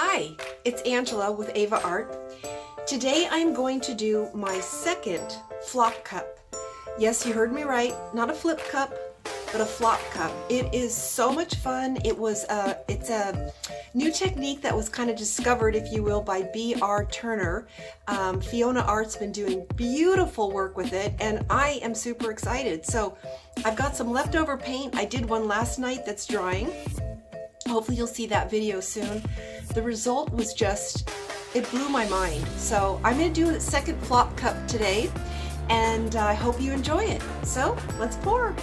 Hi, it's Angela with Ava Art. Today I'm going to do my second flop cup. Yes, you heard me right, not a flip cup, but a flop cup. It is so much fun. It's a new technique that was kind of discovered, if you will, by B.R. Turner. Fiona Art's been doing beautiful work with it, and I am super excited. So I've got some leftover paint. I did one last night that's drying. Hopefully you'll see that video soon. The result was just, it blew my mind. So I'm going to do a second flop cup today, and I hope you enjoy it. So let's pour.